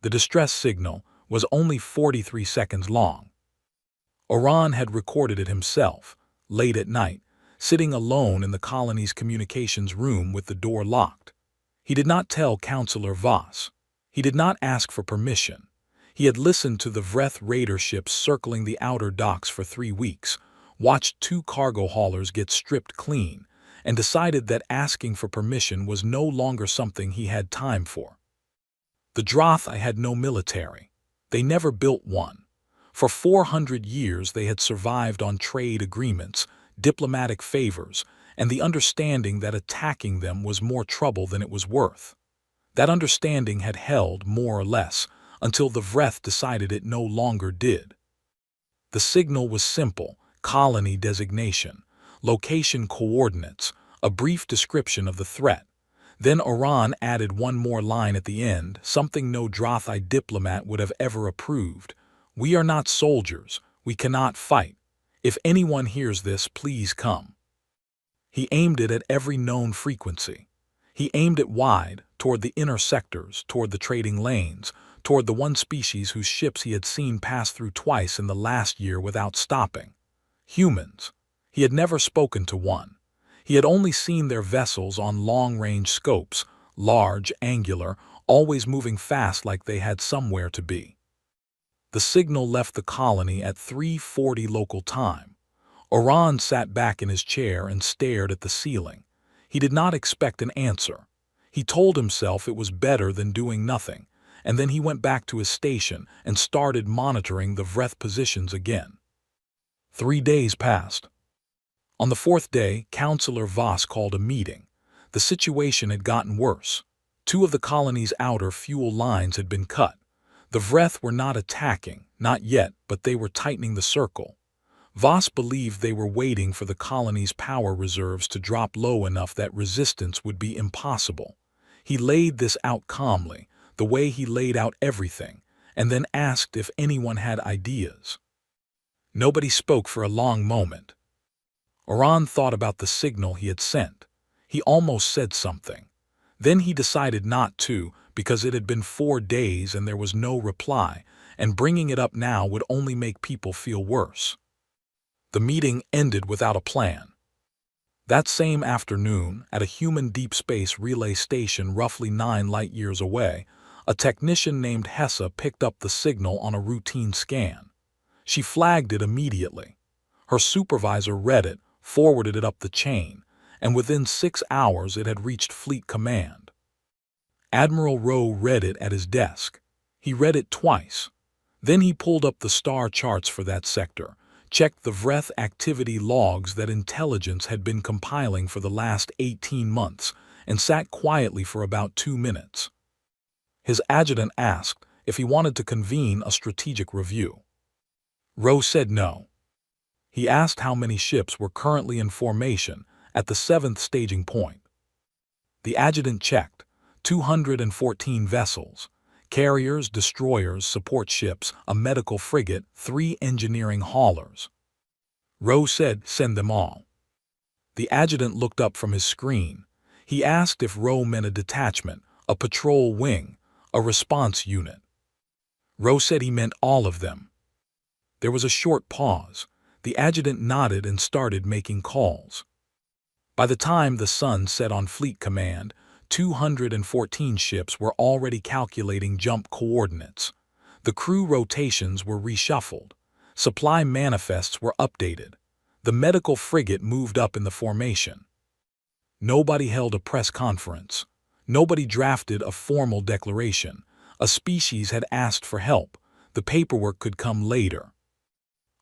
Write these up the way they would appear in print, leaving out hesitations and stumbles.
The distress signal was only 43 seconds long. Oran had recorded it himself, late at night, sitting alone in the colony's communications room with the door locked. He did not tell Counselor Voss. He did not ask for permission. He had listened to the Vreth raider ships circling the outer docks for 3 weeks, watched 2 cargo haulers get stripped clean, and decided that asking for permission was no longer something he had time for. The Drothi had no military. They never built one. For 400 years they had survived on trade agreements, diplomatic favors, and the understanding that attacking them was more trouble than it was worth. That understanding had held, more or less, until the Vreth decided it no longer did. The signal was simple: colony designation, location coordinates, a brief description of the threat. Then Oran added one more line at the end, something no Drothi diplomat would have ever approved. "We are not soldiers. We cannot fight. If anyone hears this, please come." He aimed it at every known frequency. He aimed it wide, toward the inner sectors, toward the trading lanes, toward the one species whose ships he had seen pass through twice in the last year without stopping. Humans. He had never spoken to one. He had only seen their vessels on long-range scopes, large, angular, always moving fast like they had somewhere to be. The signal left the colony at 3:40 local time. Oran sat back in his chair and stared at the ceiling. He did not expect an answer. He told himself it was better than doing nothing, and then he went back to his station and started monitoring the Vreth positions again. 3 days passed. On the 4th day, Counselor Voss called a meeting. The situation had gotten worse. 2 of the colony's outer fuel lines had been cut. The Vreth were not attacking, not yet, but they were tightening the circle. Voss believed they were waiting for the colony's power reserves to drop low enough that resistance would be impossible. He laid this out calmly, the way he laid out everything, and then asked if anyone had ideas. Nobody spoke for a long moment. Oran thought about the signal he had sent. He almost said something. Then he decided not to, because it had been 4 days and there was no reply, and bringing it up now would only make people feel worse. The meeting ended without a plan. That same afternoon, at a human deep space relay station roughly 9 light-years away, a technician named Hessa picked up the signal on a routine scan. She flagged it immediately. Her supervisor read it, forwarded it up the chain, and within 6 hours it had reached Fleet Command. Admiral Rowe read it at his desk. He read it twice. Then he pulled up the star charts for that sector, checked the Vreth activity logs that intelligence had been compiling for the last 18 months, and sat quietly for about 2 minutes. His adjutant asked if he wanted to convene a strategic review. Rowe said no. He asked how many ships were currently in formation at the 7th staging point. The adjutant checked: 214 vessels, carriers, destroyers, support ships, a medical frigate, 3 engineering haulers. Rowe said, "Send them all." The adjutant looked up from his screen. He asked if Rowe meant a detachment, a patrol wing, a response unit. Rowe said he meant all of them. There was a short pause. The adjutant nodded and started making calls. By the time the sun set on Fleet Command, 214 ships were already calculating jump coordinates. The crew rotations were reshuffled. Supply manifests were updated. The medical frigate moved up in the formation. Nobody held a press conference. Nobody drafted a formal declaration. A species had asked for help. The paperwork could come later.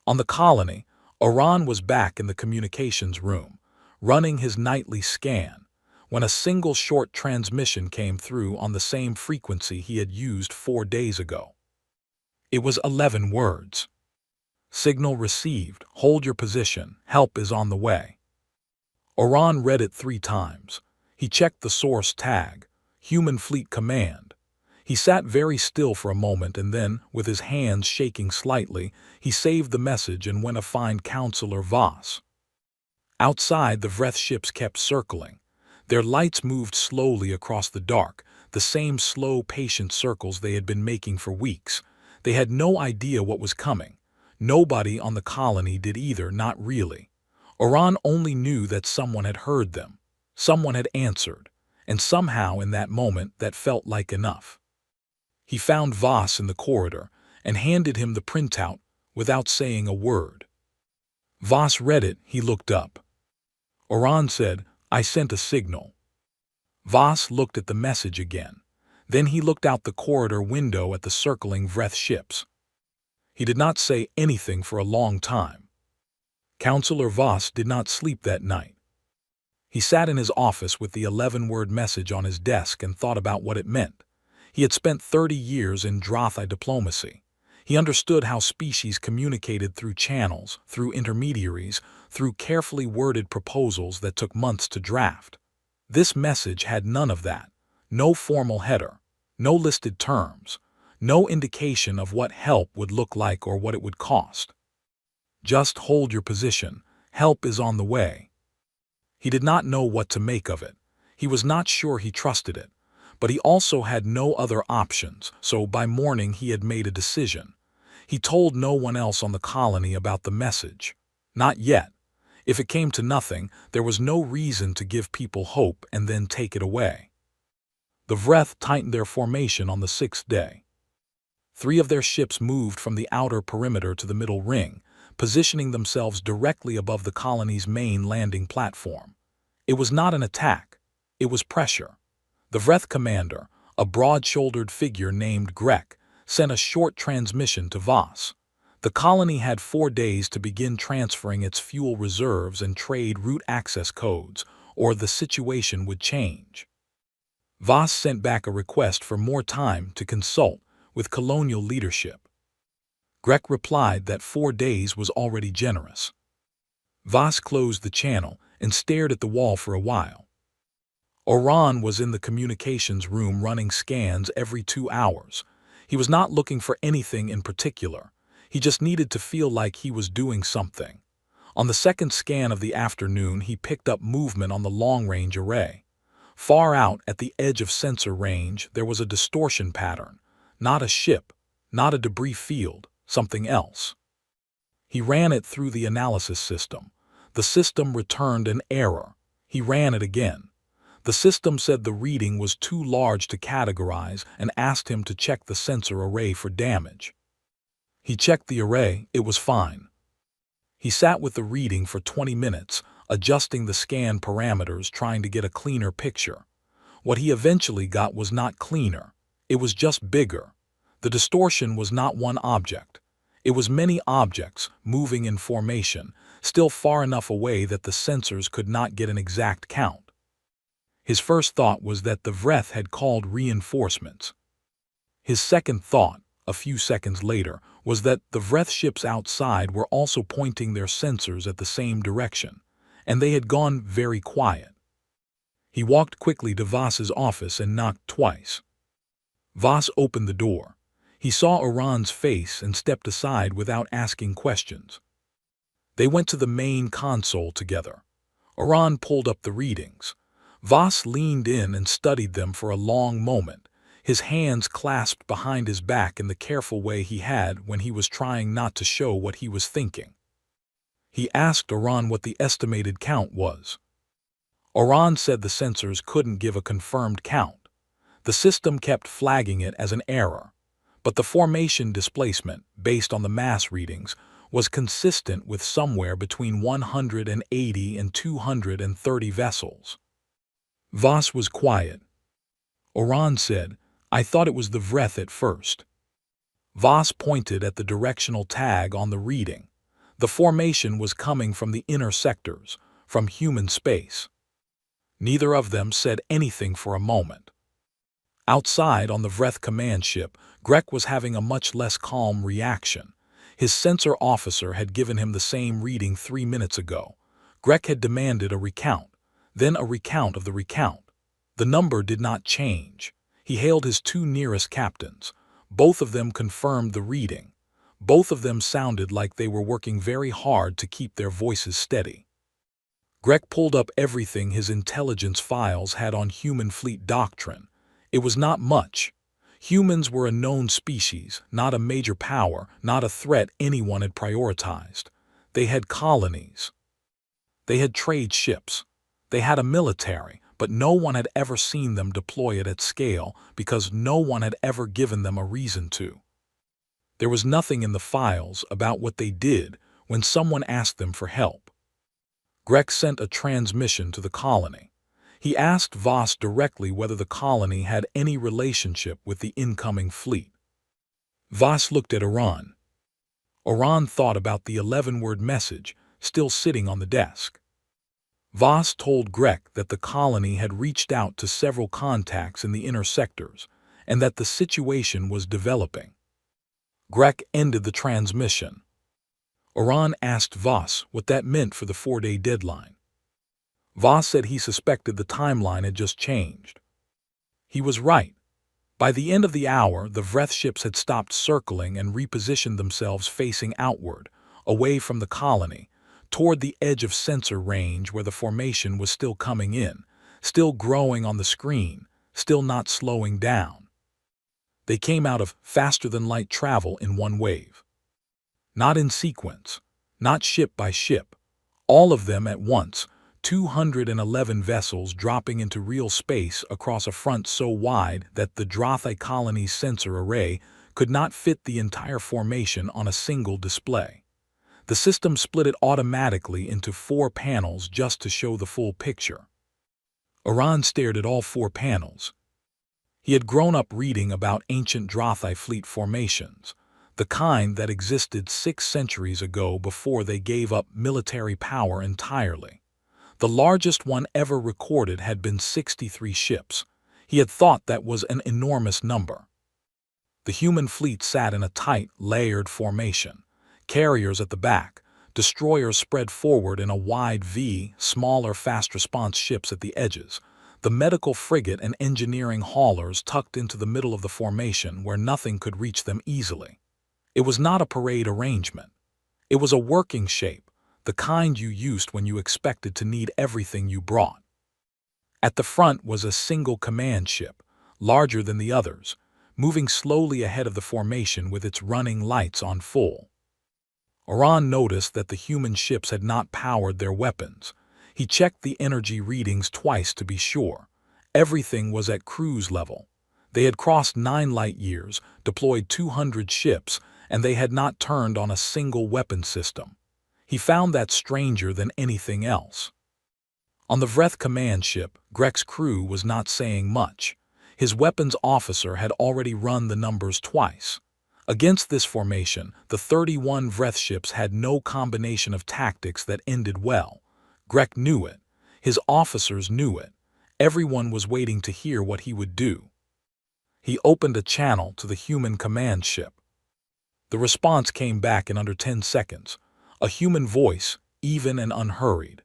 On the colony, Oran was back in the communications room, running his nightly scan, when a single short transmission came through on the same frequency he had used 4 days ago. It was 11 words. "Signal received. Hold your position. Help is on the way." Oran read it 3 times. He checked the source tag, Human Fleet Command. He sat very still for a moment and then, with his hands shaking slightly, he saved the message and went to find Counselor Voss. Outside, the Vreth ships kept circling. Their lights moved slowly across the dark, the same slow, patient circles they had been making for weeks. They had no idea what was coming. Nobody on the colony did either, not really. Oran only knew that someone had heard them. Someone had answered. And somehow in that moment that felt like enough. He found Voss in the corridor and handed him the printout without saying a word. Voss read it. He looked up. Oran said, "I sent a signal." Voss looked at the message again. Then he looked out the corridor window at the circling Vreth ships. He did not say anything for a long time. Counselor Voss did not sleep that night. He sat in his office with the 11-word message on his desk and thought about what it meant. He had spent 30 years in Drothi diplomacy. He understood how species communicated through channels, through intermediaries, through carefully worded proposals that took months to draft. This message had none of that. No formal header, no listed terms, no indication of what help would look like or what it would cost. Just hold your position. Help is on the way. He did not know what to make of it. He was not sure he trusted it. But he also had no other options, so by morning he had made a decision. He told no one else on the colony about the message. Not yet. If it came to nothing, there was no reason to give people hope and then take it away. The Vreth tightened their formation on the 6th day. 3 of their ships moved from the outer perimeter to the middle ring, positioning themselves directly above the colony's main landing platform. It was not an attack. It was pressure. The Vreth commander, a broad-shouldered figure named Grek, sent a short transmission to Voss. The colony had 4 days to begin transferring its fuel reserves and trade route access codes, or the situation would change. Voss sent back a request for more time to consult with colonial leadership. Grek replied that 4 days was already generous. Voss closed the channel and stared at the wall for a while. Oran was in the communications room running scans every 2 hours. He was not looking for anything in particular. He just needed to feel like he was doing something. On the second scan of the afternoon, he picked up movement on the long-range array. Far out at the edge of sensor range, there was a distortion pattern. Not a ship, not a debris field, something else. He ran it through the analysis system. The system returned an error. He ran it again. The system said the reading was too large to categorize and asked him to check the sensor array for damage. He checked the array. It was fine. He sat with the reading for 20 minutes, adjusting the scan parameters, trying to get a cleaner picture. What he eventually got was not cleaner. It was just bigger. The distortion was not one object. It was many objects moving in formation, still far enough away that the sensors could not get an exact count. His first thought was that the Vreth had called reinforcements. His second thought, a few seconds later, was that the Vreth ships outside were also pointing their sensors at the same direction, and they had gone very quiet. He walked quickly to Voss's office and knocked twice. Voss opened the door. He saw Oran's face and stepped aside without asking questions. They went to the main console together. Oran pulled up the readings. Voss leaned in and studied them for a long moment, his hands clasped behind his back in the careful way he had when he was trying not to show what he was thinking. He asked Oran what the estimated count was. Oran said the sensors couldn't give a confirmed count. The system kept flagging it as an error, but the formation displacement, based on the mass readings, was consistent with somewhere between 180 and 230 vessels. Voss was quiet. Oran said, "I thought it was the Vreth at first." Voss pointed at the directional tag on the reading. The formation was coming from the inner sectors, from human space. Neither of them said anything for a moment. Outside on the Vreth command ship, Grek was having a much less calm reaction. His sensor officer had given him the same reading 3 minutes ago. Grek had demanded a recount, then a recount of the recount. The number did not change. He hailed his 2 nearest captains. Both of them confirmed the reading. Both of them sounded like they were working very hard to keep their voices steady. Grek pulled up everything his intelligence files had on human fleet doctrine. It was not much. Humans were a known species, not a major power, not a threat anyone had prioritized. They had colonies. They had trade ships. They had a military, but no one had ever seen them deploy it at scale because no one had ever given them a reason to. There was nothing in the files about what they did when someone asked them for help. Greg sent a transmission to the colony. He asked Voss directly whether the colony had any relationship with the incoming fleet. Voss looked at Iran. Iran thought about the 11-word message still sitting on the desk. Voss told Greg that the colony had reached out to several contacts in the inner sectors and that the situation was developing. Greg ended the transmission. Iran asked Voss what that meant for the 4-day deadline. Voss said he suspected the timeline had just changed. He was right. By the end of the hour, the Vreth ships had stopped circling and repositioned themselves facing outward, away from the colony, toward the edge of sensor range where the formation was still coming in, still growing on the screen, still not slowing down. They came out of faster-than-light travel in one wave. Not in sequence, not ship by ship, all of them at once, 211 vessels dropping into real space across a front so wide that the Drothi colony's sensor array could not fit the entire formation on a single display. The system split it automatically into 4 panels just to show the full picture. Iran stared at all 4 panels. He had grown up reading about ancient Drothi fleet formations, the kind that existed 6 centuries ago before they gave up military power entirely. The largest one ever recorded had been 63 ships. He had thought that was an enormous number. The human fleet sat in a tight, layered formation. Carriers at the back, destroyers spread forward in a wide V, smaller fast-response ships at the edges, the medical frigate and engineering haulers tucked into the middle of the formation where nothing could reach them easily. It was not a parade arrangement. It was a working shape, the kind you used when you expected to need everything you brought. At the front was a single command ship, larger than the others, moving slowly ahead of the formation with its running lights on full. Iran noticed that the human ships had not powered their weapons. He checked the energy readings twice to be sure. Everything was at cruise level. They had crossed 9 light years, deployed 200 ships, and they had not turned on a single weapon system. He found that stranger than anything else. On the Vreth command ship, Greg's crew was not saying much. His weapons officer had already run the numbers twice. Against this formation, the 31 Vreth ships had no combination of tactics that ended well. Greg knew it. His officers knew it. Everyone was waiting to hear what he would do. He opened a channel to the human command ship. The response came back in under 10 seconds. A human voice, even and unhurried.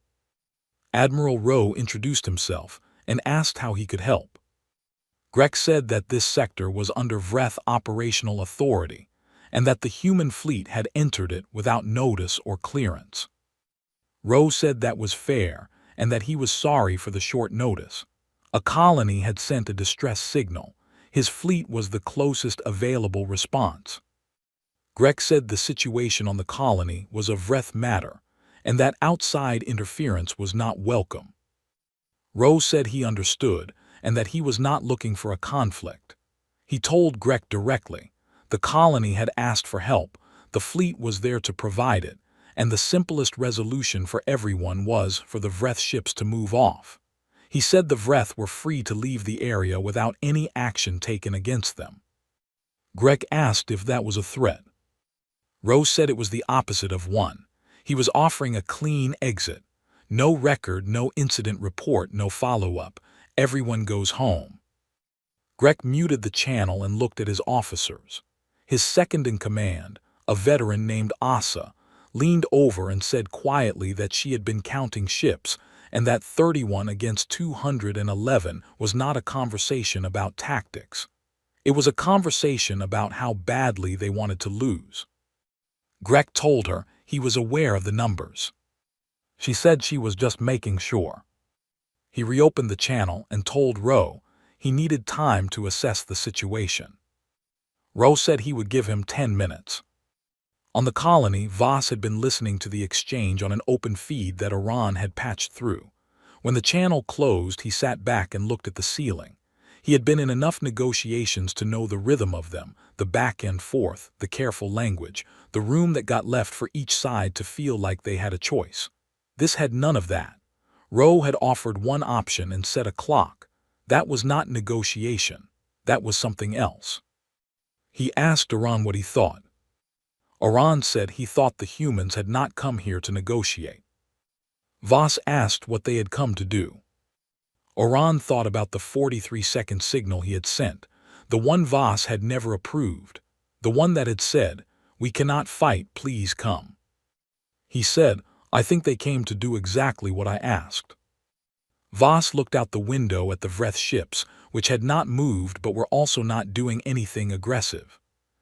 Admiral Rowe introduced himself and asked how he could help. Greg said that this sector was under Vreth operational authority and that the human fleet had entered it without notice or clearance. Rowe said that was fair and that he was sorry for the short notice. A colony had sent a distress signal. His fleet was the closest available response. Greg said the situation on the colony was a Vreth matter and that outside interference was not welcome. Rowe said he understood and that he was not looking for a conflict. He told Greg directly. The colony had asked for help, the fleet was there to provide it, and the simplest resolution for everyone was for the Vreth ships to move off. He said the Vreth were free to leave the area without any action taken against them. Greg asked if that was a threat. Rowe said it was the opposite of one. He was offering a clean exit. No record, no incident report, no follow-up. Everyone goes home. Greg muted the channel and looked at his officers. His second-in-command, a veteran named Asa, leaned over and said quietly that she had been counting ships and that 31 against 211 was not a conversation about tactics. It was a conversation about how badly they wanted to lose. Greg told her he was aware of the numbers. She said she was just making sure. He reopened the channel and told Rowe He needed time to assess the situation. Rowe said he would give him 10 minutes. On the colony, Voss had been listening to the exchange on an open feed that Iran had patched through. When the channel closed, he sat back and looked at the ceiling. He had been in enough negotiations to know the rhythm of them, the back and forth, the careful language, the room that got left for each side to feel like they had a choice. This had none of that. Rowe had offered one option and set a clock. That was not negotiation. That was something else. He asked Iran what he thought. Iran said he thought the humans had not come here to negotiate. Voss asked what they had come to do. Iran thought about the 43-second signal he had sent, the one Voss had never approved, the one that had said, "We cannot fight, please come." He said, "I think they came to do exactly what I asked." Voss looked out the window at the Vreth ships, which had not moved but were also not doing anything aggressive.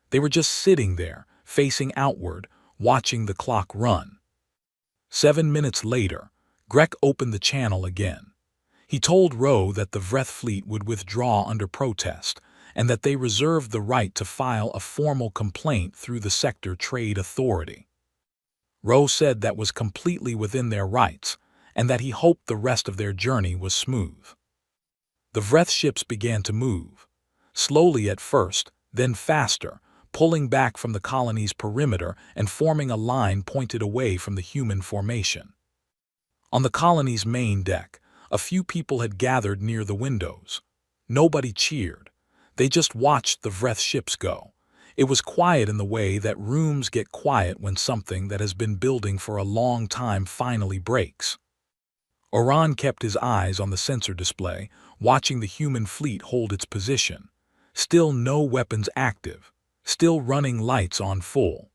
They were just sitting there, facing outward, watching the clock run. 7 minutes later, Grek opened the channel again. He told Rowe that the Vreth fleet would withdraw under protest, and that they reserved the right to file a formal complaint through the Sector Trade Authority. Rowe said that was completely within their rights, and that he hoped the rest of their journey was smooth. The Vreth ships began to move, slowly at first, then faster, pulling back from the colony's perimeter and forming a line pointed away from the human formation. On the colony's main deck, a few people had gathered near the windows. Nobody cheered. They just watched the Vreth ships go. It was quiet in the way that rooms get quiet when something that has been building for a long time finally breaks. Iran kept his eyes on the sensor display, watching the human fleet hold its position. Still no weapons active. Still running lights on full.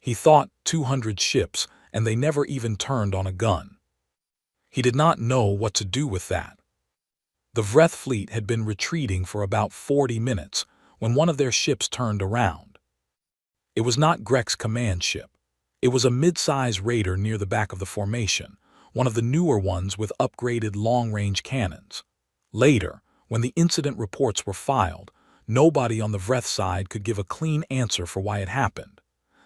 He thought 200 ships, and they never even turned on a gun. He did not know what to do with that. The Vreth fleet had been retreating for about 40 minutes when one of their ships turned around. It was not Grek's command ship. It was a mid-size raider near the back of the formation, one of the newer ones with upgraded long-range cannons. Later, when the incident reports were filed, nobody on the Vreth side could give a clean answer for why it happened.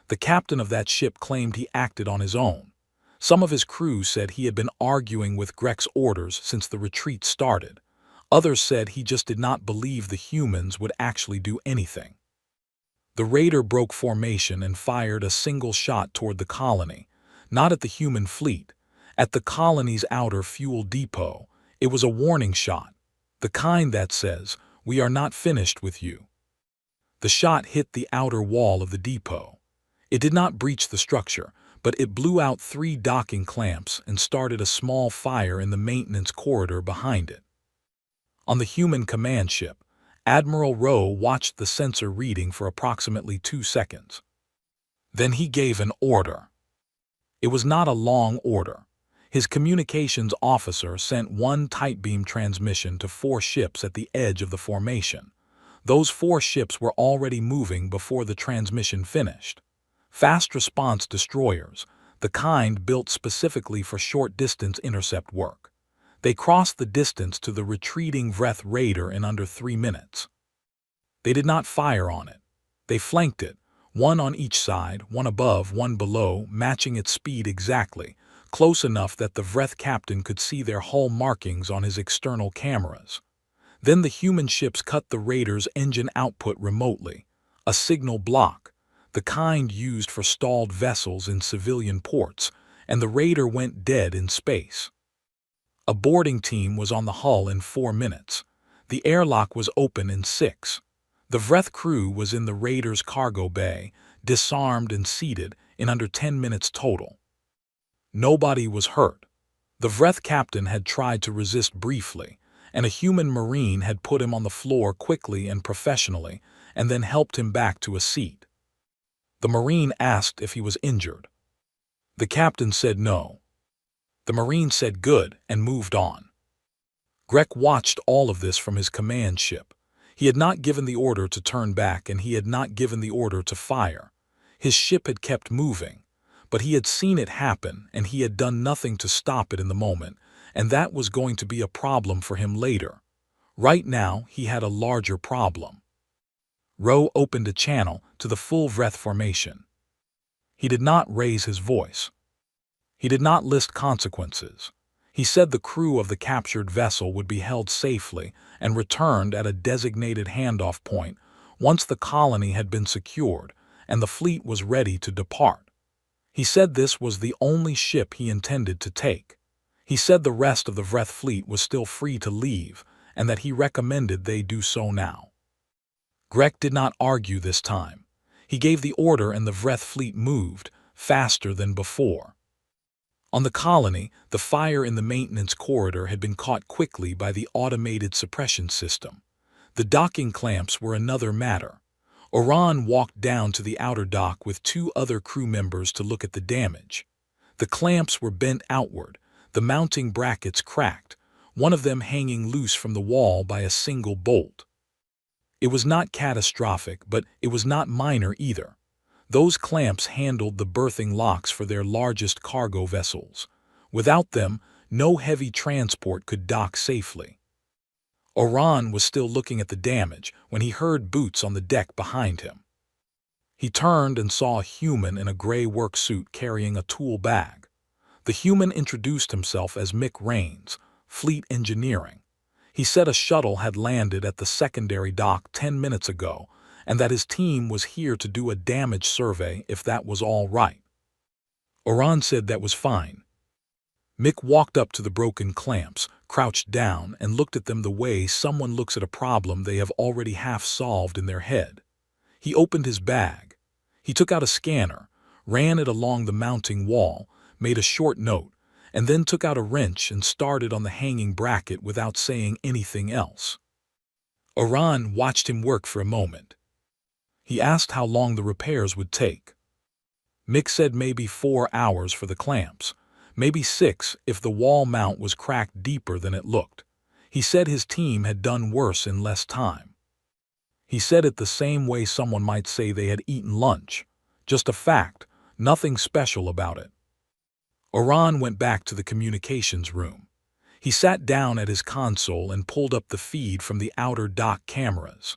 The captain of that ship claimed he acted on his own. Some of his crew said he had been arguing with Grek's orders since the retreat started. Others said he just did not believe the humans would actually do anything. The raider broke formation and fired a single shot toward the colony, not at the human fleet, at the colony's outer fuel depot. It was a warning shot, the kind that says, "We are not finished with you." The shot hit the outer wall of the depot. It did not breach the structure, but it blew out 3 docking clamps and started a small fire in the maintenance corridor behind it. On the human command ship, Admiral Rowe watched the sensor reading for approximately 2 seconds. Then he gave an order. It was not a long order. His communications officer sent one tight beam transmission to 4 ships at the edge of the formation. Those 4 ships were already moving before the transmission finished. Fast response destroyers, the kind built specifically for short-distance intercept work. They crossed the distance to the retreating Vreth raider in under 3 minutes. They did not fire on it. They flanked it, one on each side, one above, one below, matching its speed exactly, close enough that the Vreth captain could see their hull markings on his external cameras. Then the human ships cut the raider's engine output remotely, a signal block, the kind used for stalled vessels in civilian ports, and the raider went dead in space. A boarding team was on the hull in 4 minutes. The airlock was open in 6. The Vreth crew was in the raider's cargo bay, disarmed and seated, in under 10 minutes total. Nobody was hurt. The Vreth captain had tried to resist briefly, and a human marine had put him on the floor quickly and professionally, and then helped him back to a seat. The marine asked if he was injured. The captain said no. The marine said good and moved on. Grek watched all of this from his command ship. He had not given the order to turn back, and he had not given the order to fire. His ship had kept moving, but he had seen it happen, and he had done nothing to stop it in the moment, and that was going to be a problem for him later. Right now, he had a larger problem. Rowe opened a channel to the full breath formation. He did not raise his voice. He did not list consequences. He said the crew of the captured vessel would be held safely and returned at a designated handoff point once the colony had been secured and the fleet was ready to depart. He said this was the only ship he intended to take. He said the rest of the Vreth fleet was still free to leave and that he recommended they do so now. Grek did not argue this time. He gave the order and the Vreth fleet moved, faster than before. On the colony, the fire in the maintenance corridor had been caught quickly by the automated suppression system. The docking clamps were another matter. Oran walked down to the outer dock with 2 other crew members to look at the damage. The clamps were bent outward, the mounting brackets cracked, one of them hanging loose from the wall by a single bolt. It was not catastrophic, but it was not minor either. Those clamps handled the berthing locks for their largest cargo vessels. Without them, no heavy transport could dock safely. Oran was still looking at the damage when he heard boots on the deck behind him. He turned and saw a human in a gray work suit carrying a tool bag. The human introduced himself as Mick Rains, Fleet Engineering. He said a shuttle had landed at the secondary dock 10 minutes ago and that his team was here to do a damage survey if that was all right. Oran said that was fine. Mick walked up to the broken clamps, crouched down, and looked at them the way someone looks at a problem they have already half solved in their head. He opened his bag. He took out a scanner, ran it along the mounting wall, made a short note, and then took out a wrench and started on the hanging bracket without saying anything else. Oran watched him work for a moment. He asked how long the repairs would take. Mick said maybe 4 hours for the clamps, maybe 6 if the wall mount was cracked deeper than it looked. He said his team had done worse in less time. He said it the same way someone might say they had eaten lunch. Just a fact, nothing special about it. Oran went back to the communications room. He sat down at his console and pulled up the feed from the outer dock cameras.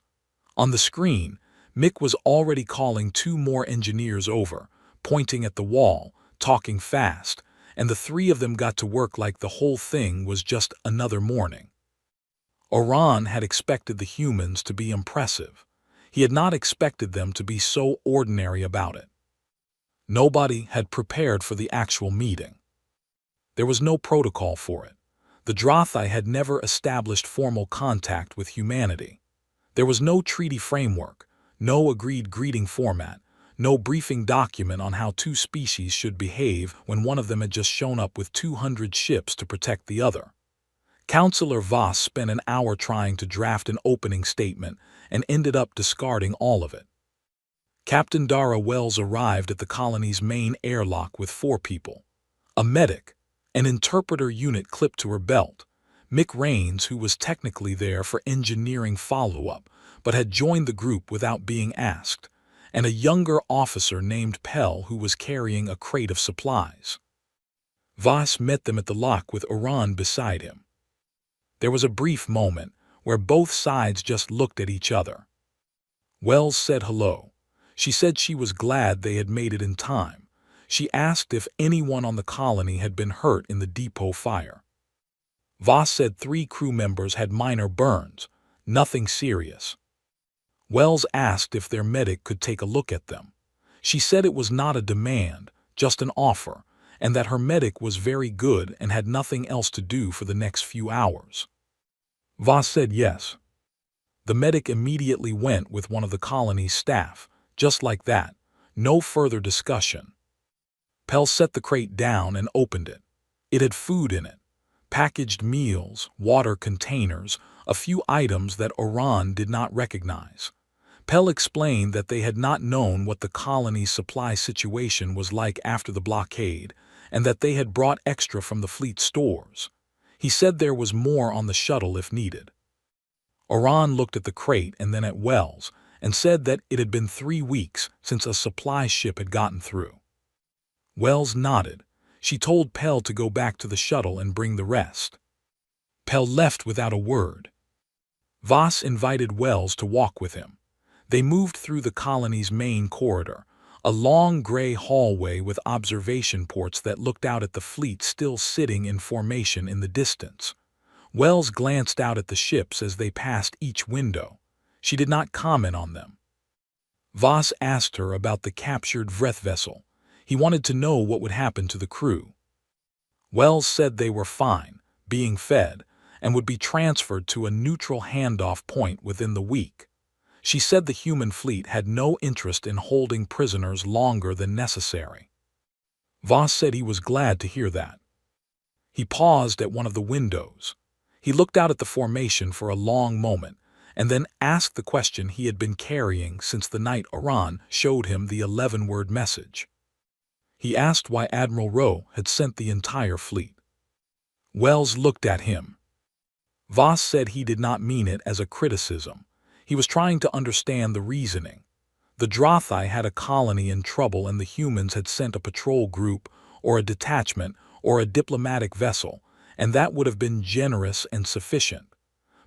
On the screen, Mick was already calling 2 more engineers over, pointing at the wall, talking fast, and the 3 of them got to work like the whole thing was just another morning. Oran had expected the humans to be impressive. He had not expected them to be so ordinary about it. Nobody had prepared for the actual meeting. There was no protocol for it. The Drothai had never established formal contact with humanity. There was no treaty framework, no agreed greeting format, no briefing document on how 2 species should behave when one of them had just shown up with 200 ships to protect the other. Counselor Voss spent an hour trying to draft an opening statement and ended up discarding all of it. Captain Dara Wells arrived at the colony's main airlock with 4 people. A medic, an interpreter unit clipped to her belt, Mick Rains, who was technically there for engineering follow-up, but had joined the group without being asked, and a younger officer named Pell who was carrying a crate of supplies. Voss met them at the lock with Oran beside him. There was a brief moment where both sides just looked at each other. Wells said hello. She said she was glad they had made it in time. She asked if anyone on the colony had been hurt in the depot fire. Voss said 3 crew members had minor burns, nothing serious. Wells asked if their medic could take a look at them. She said it was not a demand, just an offer, and that her medic was very good and had nothing else to do for the next few hours. Voss said yes. The medic immediately went with one of the colony's staff, just like that, no further discussion. Pell set the crate down and opened it. It had food in it, packaged meals, water containers, a few items that Oran did not recognize. Pell explained that they had not known what the colony's supply situation was like after the blockade, and that they had brought extra from the fleet stores. He said there was more on the shuttle if needed. Oran looked at the crate and then at Wells, and said that it had been 3 weeks since a supply ship had gotten through. Wells nodded. She told Pell to go back to the shuttle and bring the rest. Pell left without a word. Voss invited Wells to walk with him. They moved through the colony's main corridor, a long gray hallway with observation ports that looked out at the fleet still sitting in formation in the distance. Wells glanced out at the ships as they passed each window. She did not comment on them. Voss asked her about the captured Vreth vessel. He wanted to know what would happen to the crew. Wells said they were fine, being fed, and would be transferred to a neutral handoff point within the week. She said the human fleet had no interest in holding prisoners longer than necessary. Voss said he was glad to hear that. He paused at one of the windows. He looked out at the formation for a long moment, and then asked the question he had been carrying since the night Oran showed him the 11-word message. He asked why Admiral Rowe had sent the entire fleet. Wells looked at him. Voss said he did not mean it as a criticism. He was trying to understand the reasoning. The Drothai had a colony in trouble and the humans had sent a patrol group or a detachment or a diplomatic vessel, and that would have been generous and sufficient.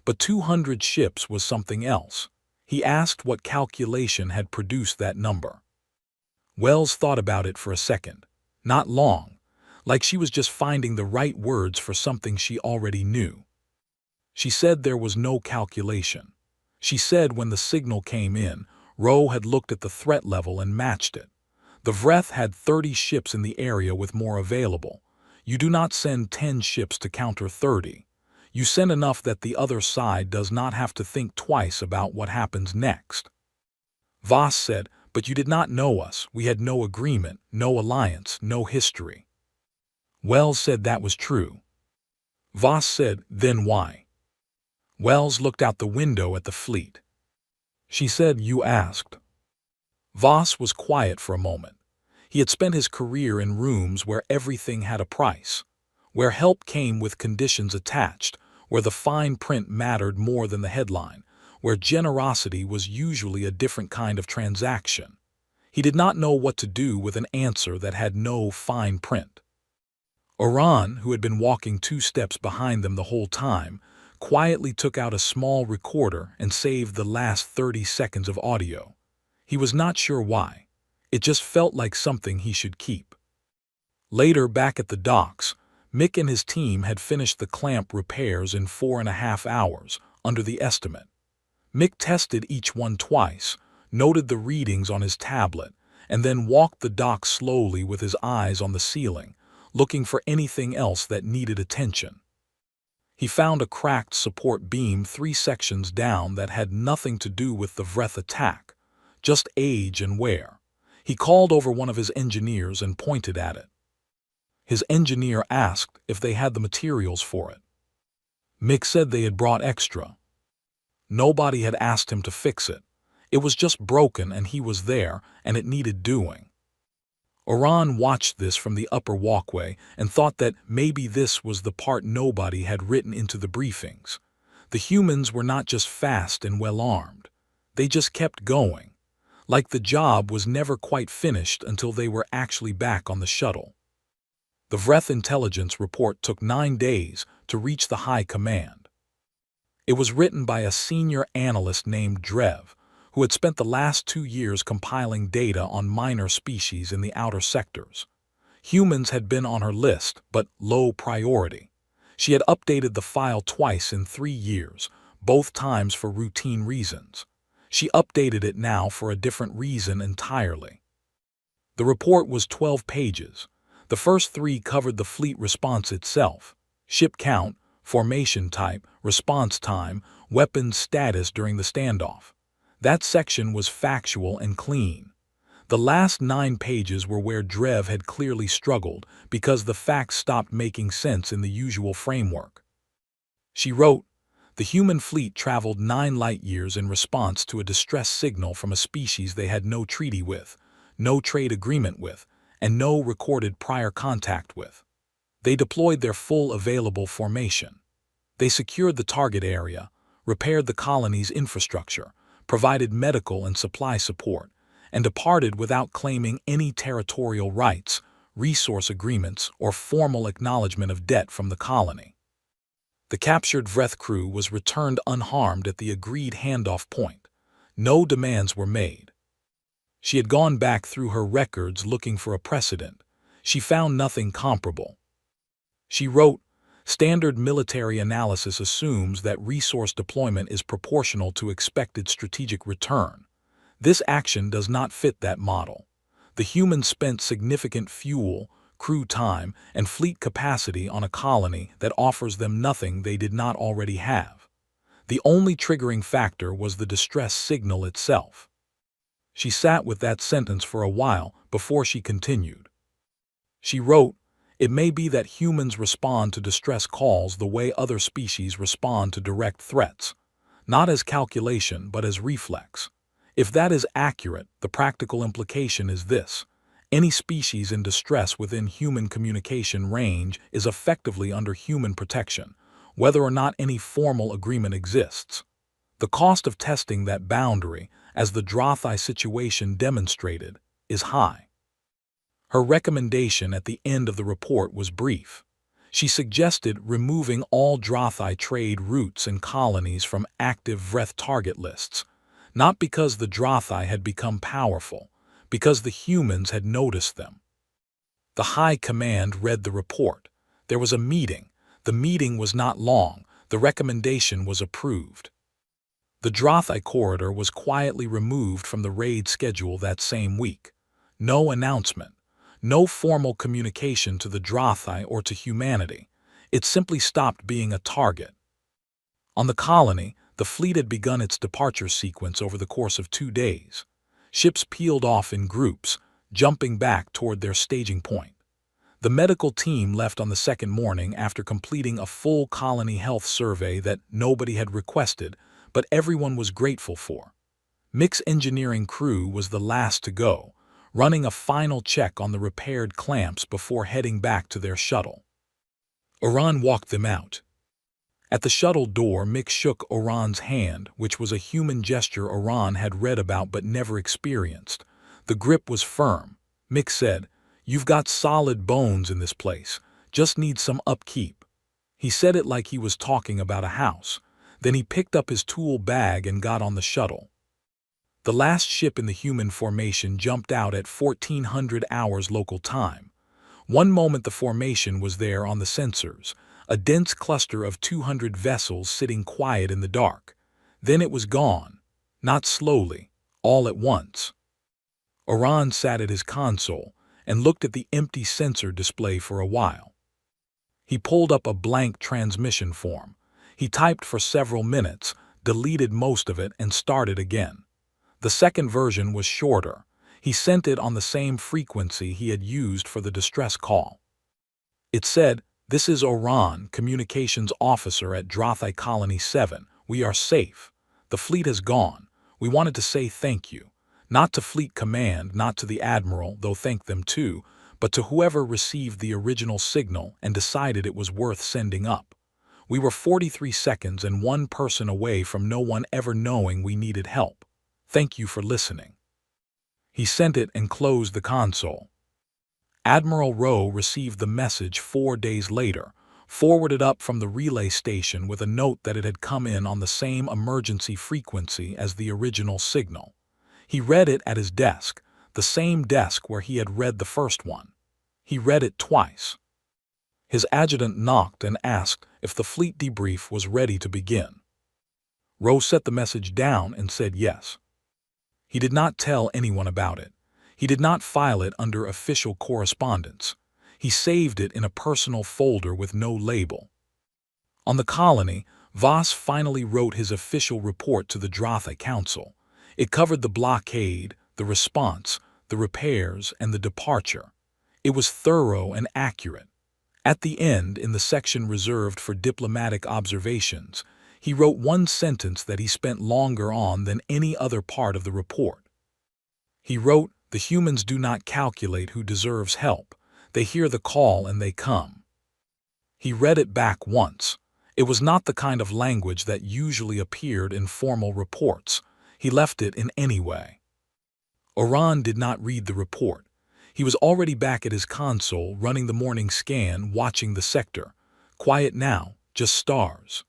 But 200 ships was something else. He asked what calculation had produced that number. Wells thought about it for a second. Not long, like she was just finding the right words for something she already knew. She said there was no calculation. She said when the signal came in, Rowe had looked at the threat level and matched it. The Vreth had 30 ships in the area with more available. You do not send 10 ships to counter 30. You send enough that the other side does not have to think twice about what happens next. Voss said, but you did not know us. We had no agreement, no alliance, no history. Wells said that was true. Voss said, then why? Wells looked out the window at the fleet. She said, you asked. Voss was quiet for a moment. He had spent his career in rooms where everything had a price, where help came with conditions attached, where the fine print mattered more than the headline, where generosity was usually a different kind of transaction. He did not know what to do with an answer that had no fine print. Oran, who had been walking 2 steps behind them the whole time, quietly took out a small recorder and saved the last 30 seconds of audio. He was not sure why. It just felt like something he should keep. Later, back at the docks, Mick and his team had finished the clamp repairs in 4.5 hours, under the estimate. Mick tested each one twice, noted the readings on his tablet, and then walked the dock slowly with his eyes on the ceiling, looking for anything else that needed attention. He found a cracked support beam 3 sections down that had nothing to do with the Vreth attack, just age and wear. He called over one of his engineers and pointed at it. His engineer asked if they had the materials for it. Mick said they had brought extra. Nobody had asked him to fix it. It was just broken and he was there and it needed doing. Oran watched this from the upper walkway and thought that maybe this was the part nobody had written into the briefings. The humans were not just fast and well-armed. They just kept going, like the job was never quite finished until they were actually back on the shuttle. The Vreth intelligence report took 9 days to reach the high command. It was written by a senior analyst named Drev, who had spent the last 2 years compiling data on minor species in the outer sectors. Humans had been on her list, but low priority. She had updated the file twice in 3 years, both times for routine reasons. She updated it now for a different reason entirely. The report was 12 pages. The first 3 covered the fleet response itself: ship count, formation type, response time, weapons status during the standoff. That section was factual and clean. The last 9 pages were where Drev had clearly struggled because the facts stopped making sense in the usual framework. She wrote, the human fleet traveled 9 light-years in response to a distress signal from a species they had no treaty with, no trade agreement with, and no recorded prior contact with. They deployed their full available formation. They secured the target area, repaired the colony's infrastructure, provided medical and supply support, and departed without claiming any territorial rights, resource agreements, or formal acknowledgement of debt from the colony. The captured Vreth crew was returned unharmed at the agreed handoff point. No demands were made. She had gone back through her records looking for a precedent. She found nothing comparable. She wrote, "Standard military analysis assumes that resource deployment is proportional to expected strategic return. This action does not fit that model. The humans spent significant fuel, crew time, and fleet capacity on a colony that offers them nothing they did not already have. The only triggering factor was the distress signal itself." She sat with that sentence for a while before she continued. She wrote, "It may be that humans respond to distress calls the way other species respond to direct threats, not as calculation but as reflex. If that is accurate, the practical implication is this: any species in distress within human communication range is effectively under human protection, whether or not any formal agreement exists. The cost of testing that boundary, as the Drothi situation demonstrated, is high." Her recommendation at the end of the report was brief. She suggested removing all Drothi trade routes and colonies from active Vreth target lists, not because the Drothi had become powerful, because the humans had noticed them. The High Command read the report. There was a meeting. The meeting was not long. The recommendation was approved. The Drothi corridor was quietly removed from the raid schedule that same week. No announcement. No formal communication to the Drothi or to humanity. It simply stopped being a target. On the colony, the fleet had begun its departure sequence over the course of 2 days. Ships peeled off in groups, jumping back toward their staging point. The medical team left on the second morning after completing a full colony health survey that nobody had requested, but everyone was grateful for. Mick's engineering crew was the last to go, running a final check on the repaired clamps before heading back to their shuttle. Oran walked them out. At the shuttle door, Mick shook Oran's hand, which was a human gesture Oran had read about but never experienced. The grip was firm. Mick said, "You've got solid bones in this place. Just need some upkeep." He said it like he was talking about a house. Then he picked up his tool bag and got on the shuttle. The last ship in the human formation jumped out at 1400 hours local time. One moment the formation was there on the sensors, a dense cluster of 200 vessels sitting quiet in the dark. Then it was gone, not slowly, all at once. Oran sat at his console and looked at the empty sensor display for a while. He pulled up a blank transmission form. He typed for several minutes, deleted most of it, and started again. The second version was shorter. He sent it on the same frequency he had used for the distress call. It said, "This is Oran, Communications Officer at Drothi Colony 7. We are safe. The fleet has gone. We wanted to say thank you. Not to Fleet Command, not to the Admiral, though thank them too, but to whoever received the original signal and decided it was worth sending up. We were 43 seconds and one person away from no one ever knowing we needed help. Thank you for listening." He sent it and closed the console. Admiral Rowe received the message 4 days later, forwarded up from the relay station with a note that it had come in on the same emergency frequency as the original signal. He read it at his desk, the same desk where he had read the first one. He read it twice. His adjutant knocked and asked if the fleet debrief was ready to begin. Rowe set the message down and said yes. He did not tell anyone about it. He did not file it under official correspondence. He saved it in a personal folder with no label. On the colony, Voss finally wrote his official report to the Drothi Council. It covered the blockade, the response, the repairs, and the departure. It was thorough and accurate. At the end, in the section reserved for diplomatic observations, he wrote one sentence that he spent longer on than any other part of the report. He wrote, "The humans do not calculate who deserves help. They hear the call and they come." He read it back once. It was not the kind of language that usually appeared in formal reports. He left it in any way. Oran did not read the report. He was already back at his console, running the morning scan, watching the sector. Quiet now, just stars.